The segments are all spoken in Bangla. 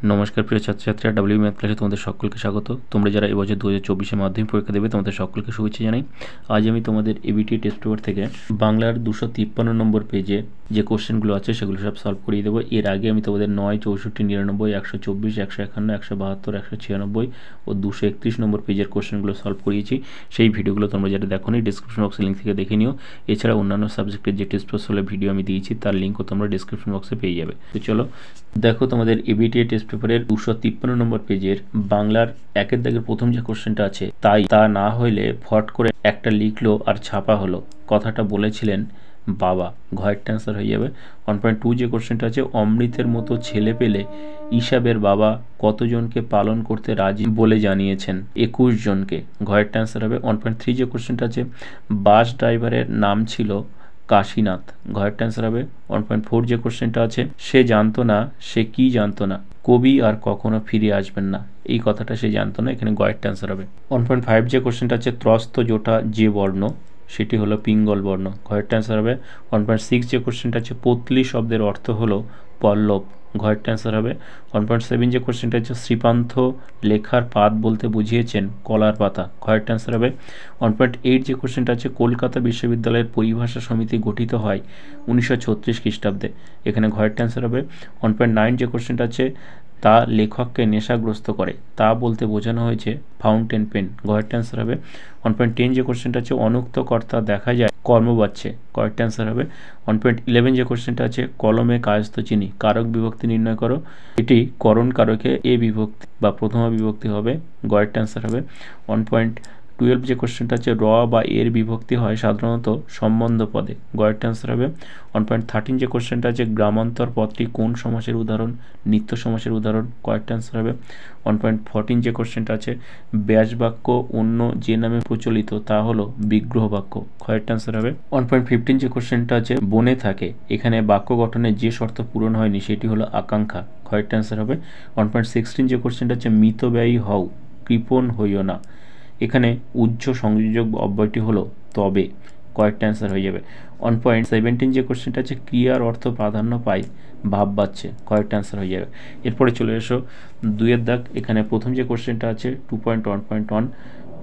নমস্কার প্রিয় ছাত্রছাত্রীরা, ডাব্লিউ ম্যাথ ক্লাসে তোমাদের সকলকে স্বাগত। তোমরা যারা এবছর 2024 মাধ্যমিক পরীক্ষা দেবে তোমাদের সকলকে শুভেচ্ছা জানাই। আজ আমি তোমাদের এবিটি টেস্ট পেপার থেকে বাংলার 253 নম্বর পেজে যে কোশ্চেনগুলো আছে সেগুলো সব সলভ করিয়ে দেবো। এর আগে আমি তোমাদের 9, 64, 99, 124, 151, 172, 196 ও 231 নম্বর পেজের কোশ্চেনগুলো সলভ করিয়েছি। সেই ভিডিওগুলো তোমরা যারা দেখোনি ডিসক্রিপশন বক্সে লিঙ্ক থেকে দেখে নিও। এছাড়া অন্যান্য সাবজেক্টের যে টেস্ট পেপার সলভের ভিডিও আমি দিয়েছি তার লিঙ্কও তোমরা ডিসক্রিপশন বক্সে পেয়ে যাবে। তো চলো দেখো, তোমাদের এবিটি টেস্ট পেপারের 253 নম্বর পেজের বাংলার একের দাগের প্রথম যে কোশ্চেনটা আছে, তা না হইলে ফট করে একটা লিখলো আর ছাপা হলো, কথাটা বলেছিলেন বাবা। ঘয়েরটা অ্যান্সার হয়ে যাবে। 1.2 যে কোশ্চেনটা আছে, অমৃতের মতো ছেলে পেলে ইসাবের বাবা কতজনকে পালন করতে রাজি বলে জানিয়েছেন? 21 জনকে। ঘয়েরটা অ্যান্সার হবে। 1.3 যে কোশ্চেনটা আছে, বাস ড্রাইভারের নাম ছিল কাশীনাথ। ঘয়েরটা অ্যান্সার হবে। 1.4 যে কোশ্চেনটা আছে, সে জানতো না, সে কি জানতো না কবি আর কখনো ফিরে আসবেন না, এই কথাটা সে জানতো না। এখানে গয়েরটা অ্যান্সার হবে। 1.5 যে কোশ্চেনটা আছে, ত্রস্ত জোটা যে বর্ণ সেটি হলো পিঙ্গল বর্ণ। ঘয়েরটা অ্যান্সার হবে। 1.6 যে কোশ্চেনটা আছে, পতলি শব্দের অর্থ হলো পল্লব। ঘয়েরটা অ্যান্সার হবে। 1.7 যে কোশ্চেনটা আছে, শ্রীপান্থ লেখার পাত বলতে বুঝিয়েছেন কলার পাতা। ঘয়েরটা অ্যান্সার হবে। 1.8 যে কোশ্চেনটা আছে, কলকাতা বিশ্ববিদ্যালয়ের পরিভাষা সমিতি গঠিত হয় 1936 খ্রিস্টাব্দে। এখানে ঘয়েরটা অ্যান্সার হবে। 1.9 যে কোশ্চেনটা আছে, তা লেখককে নেশাগ্রস্ত করে, তা বলতে বোঝানো হয়েছে ফাউন্টেন পেন। ঘয়েরটা অ্যান্সার হবে। 1.10 যে কোশ্চেনটা আছে, অনুক্ত কর্তা দেখা যায় কর্মবাচ্যে। কয়েকটা অ্যান্সার হবে। 1.11 যে কোশ্চেনটা আছে, কলমে কায়স্থ চিনি, কারক বিভক্তি নির্ণয় করো। এটি করণ কারকে এ বিভক্তি বা প্রথমা বিভক্তি হবে। গয়েরটা অ্যান্সার হবে। 1.12 যে কোশ্চেনটা আছে, র বা এর বিভক্তি হয় সাধারণত সম্বন্ধ পদে। গয়েরটা অ্যান্সার হবে। 1.13 যে কোশ্চেনটা আছে, গ্রামান্তর পদটি কোন সমাসের উদাহরণ? নিত্য সমাসের উদাহরণ। কয়েকটা অ্যান্সার হবে। 1.14 যে কোশ্চেনটা আছে, ব্যাস বাক্য অন্য যে নামে প্রচলিত তা হলো বিগ্রহ বাক্য। কয়েকটা অ্যান্সার হবে। 1.15 যে কোশ্চেনটা আছে, বনে থাকে, এখানে বাক্য গঠনের যে শর্ত পূরণ হয়নি সেটি হলো আকাঙ্ক্ষা। কয়েকটা অ্যান্সার হবে। 1.16 যে কোশ্চেনটা আছে, মিতব্যয়ী হও, কৃপণ হইও না, এখানে উজ্জ সংযোজক অব্যয়টি হলো তবে। কয়েকটা অ্যান্সার হয়ে যাবে। 1.17 যে কোশ্চেনটা আছে, ক্রিয়ার অর্থ প্রাধান্য পায় ভাব বাচ্চে। কয়েকটা অ্যান্সার হয়ে যাবে। এরপরে চলে এসো 2-এর দাগ। এখানে প্রথম যে কোশ্চেনটা আছে 2.1.1,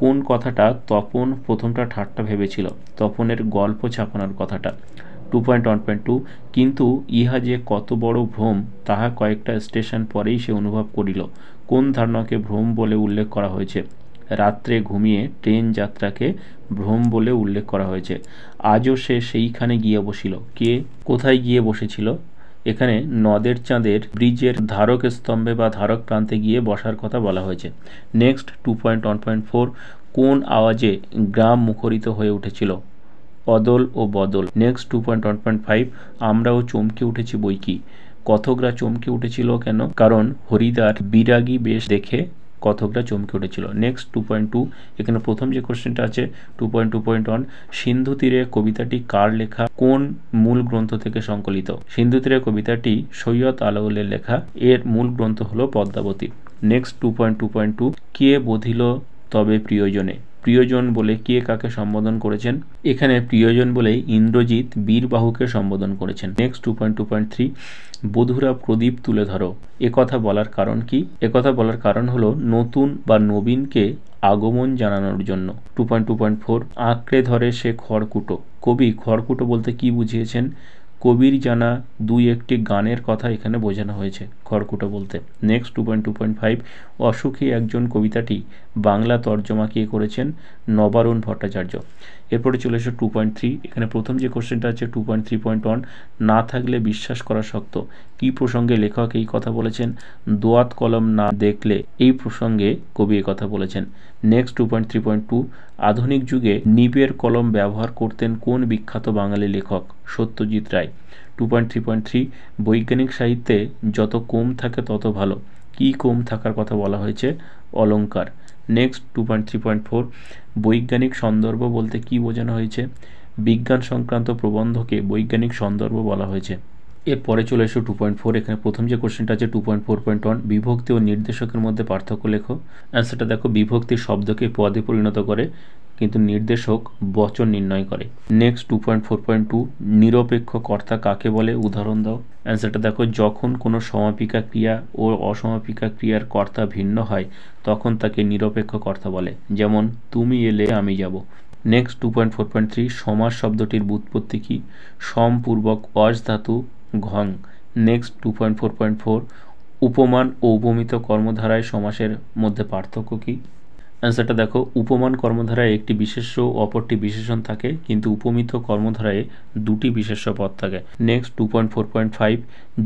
কোন কথাটা তপন প্রথমটা ঠাট্টা ভেবেছিল? তপনের গল্প ছাপানোর কথাটা। 2.1.2, কিন্তু ইহা যে কত বড় ভ্রম তাহা কয়েকটা স্টেশন পরেই সে অনুভব করিল। কোন ধারণাকে ভ্রম বলে উল্লেখ করা হয়েছে? রাত্রে ঘুমিয়ে ট্রেন যাত্রাকে ভ্রম বলে উল্লেখ করা হয়েছে। আজও সে সেইখানে গিয়ে বসিল। কে কোথায় গিয়ে বসেছিল? এখানে নদের চাঁদের ব্রিজের ধারক স্তম্ভে বা ধারক প্রান্তে গিয়ে বসার কথা বলা হয়েছে। নেক্সট 2.1.4, কোন আওয়াজে গ্রাম মুখরিত হয়ে উঠেছিল? অদল ও বদল। নেক্সট 2.1.5, আমরাও চমকে উঠেছি বই কি। কথকরা চমকে উঠেছিল কেন? কারণ হরিদার বিরাগী বেশ দেখে কথকরা চমকে উঠেছিল। নেক্সট 2.2, এখানে প্রথম যে কোশ্চেনটা আছে 2.2.1, সিন্ধু তীরে কবিতাটি কার লেখা? কোন মূল গ্রন্থ থেকে সংকলিত? সিন্ধু তীরে কবিতাটি সৈয়দ আলাওলের লেখা, এর মূল গ্রন্থ হলো পদ্মাবতী। নেক্সট 2.2.2, কে বধিল তবে প্রিয়জনে? প্রিয়জন বলে কে কাকে সম্বোধন করেছেন? এখানে প্রিয়জন বলে ইন্দ্রজিৎ বীরবাহুকে সম্বোধন করেছেন। নেক্সট 2.2.3, বধুরা প্রদীপ তুলে ধরো, একথা বলার কারণ কি? একথা বলার কারণ হলো নতুন বা নবীনকে আগমন জানানোর জন্য। 2.2.4, আঁকড়ে ধরে সে খড়কুটো, কবি খড়কুটো বলতে কি বুঝিয়েছেন? কবির জানা 2-1টি গানের কথা এখানে বোঝানো হয়েছে খড়কুটো বলতে। নেক্সট 2.2.5, অসুখী একজন কবিতাটি বাংলা তর্জমা কে করেছেন? নবারুণ ভট্টাচার্য। এরপরে চলে এসো 2.3, এখানে প্রথম যে কোশ্চেনটা আছে 2.3.1, না থাকলে বিশ্বাস করা শক্ত, কি প্রসঙ্গে লেখক এই কথা বলেছেন? দোয়াত কলম না দেখলে, এই প্রসঙ্গে কবি এই কথা বলেছেন। নেক্সট 2.3.2, আধুনিক যুগে নিবের কলম ব্যবহার করতেন কোন বিখ্যাত বাঙালি লেখক? সত্যজিৎ রায়। 2.3.3, বৈজ্ঞানিক সাহিত্যে যত কম থাকে তত ভালো, কি কম থাকার কথা বলা হয়েছে? অলংকার। নেক্সট 2.3.4, বৈজ্ঞানিক সন্দর্ভ বলতে কি বোঝানো হয়েছে? বিজ্ঞান সংক্রান্ত প্রবন্ধকে বৈজ্ঞানিক সন্দর্ভ বলা হয়েছে। এরপরে চলে এসো 2.4, এখানে প্রথম যে কোশ্চেনটা আছে 2.4.1, বিভক্তি ও নির্দেশকের মধ্যে পার্থক্য লেখো। অ্যান্সারটা দেখো, বিভক্তি শব্দকে পদে পরিণত করে, কিন্তু নির্দেশক বচন নির্ণয় করে। নেক্সট 2.4.2 নিরপেক্ষ কর্তা কাকে বলে, উদাহরণ দাও। অ্যান্সারটা দেখো, যখন কোনো সমাপিকা ক্রিয়া ও অসমাপিকা ক্রিয়ার কর্তা ভিন্ন হয় তখন তাকে নিরপেক্ষ কর্তা বলে। যেমন তুমি এলে আমি যাব। নেক্সট 2.4.3 সমাস শব্দটির ব্যুৎপত্তি কি, সমপূর্বক অজ ধাতু ঘং। নেক্সট 2.4.4 উপমান ও উপমিত কর্মধারায় সমাসের মধ্যে পার্থক্য কি। অ্যান্সারটা দেখো, উপমান কর্মধারায় একটি বিশেষ্য অপরটি বিশেষণ থাকে, কিন্তু উপমিত কর্মধারায় দুটি বিশেষ্য পদ থাকে। নেক্সট 2.4.5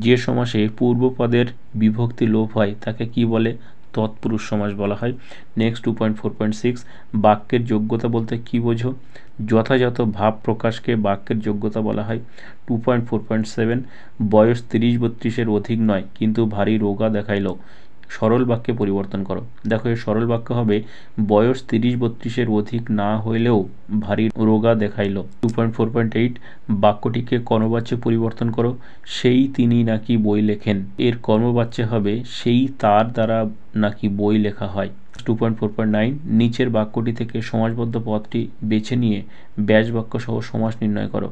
যে সমাসে পূর্বপদের বিভক্তি লোপ হয় তাকে কি বলে, তৎপুরুষ সমাস বলা হয়। নেক্সট 2.4.6 বাক্যের যোগ্যতা বলতে কি বোঝো, যথাযথ ভাব প্রকাশকে বাক্যের যোগ্যতা বলা হয়। 2.4.7 বয়স 30-32-এর অধিক নয় কিন্তু ভারী রোগা দেখাইল, সরল বাক্যে পরিবর্তন করো। দেখো এই সরল বাক্য হবে, বয়স 30-32-এর অধিক না হইলেও ভারী রোগা দেখাইল। 2.4.8 বাক্যটিকে কর্মবাচ্যে পরিবর্তন করো, সেই তিনি নাকি বই লেখেন, এর কর্মবাচ্যে হবে সেই তার দ্বারা নাকি বই লেখা হয়। 2.4.9 নিচের বাক্যটি থেকে সমাসবদ্ধ পদটি বেছে নিয়ে ব্যাস বাক্য সহ সমাস নির্ণয় করো।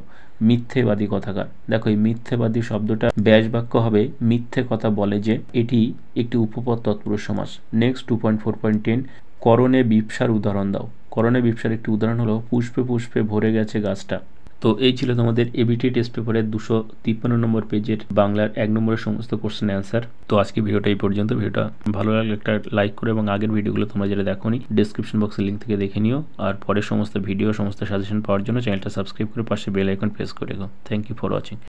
মিথ্যেবাদী কথাকার। দেখো এই মিথ্যেবাদী শব্দটা ব্যাস বাক্য হবে, মিথ্যে কথা বলে যে, এটি একটি উপপদ তৎপুরুষ সমাস। নেক্সট 2.4.10 করণে বিপসার উদাহরণ দাও। করণে বিপসার একটি উদাহরণ হলো, পুষ্পে পুষ্পে ভরে গেছে গাছটা। তো এই ছিল তোমাদের এবিটি টেস্ট পেপারের 253 নম্বর পেজের বাংলার 1 নম্বরের সমস্ত কোশ্চেন অ্যান্সার। তো আজকে ভিডিওটা এই পর্যন্ত। ভিডিওটা ভালো লাগলে একটা লাইক করে এবং আগের ভিডিওগুলো তোমরা যেটা দেখোনি ডেসক্রিপশন বক্সের লিঙ্ক থেকে দেখে নিও। আর পরের সমস্ত ভিডিও সমস্ত সাজেশন পাওয়ার জন্য চ্যানেলটা সাবস্ক্রাইব করে পাশে বেল আইকন প্রেস করে দাও। Thank you for watching.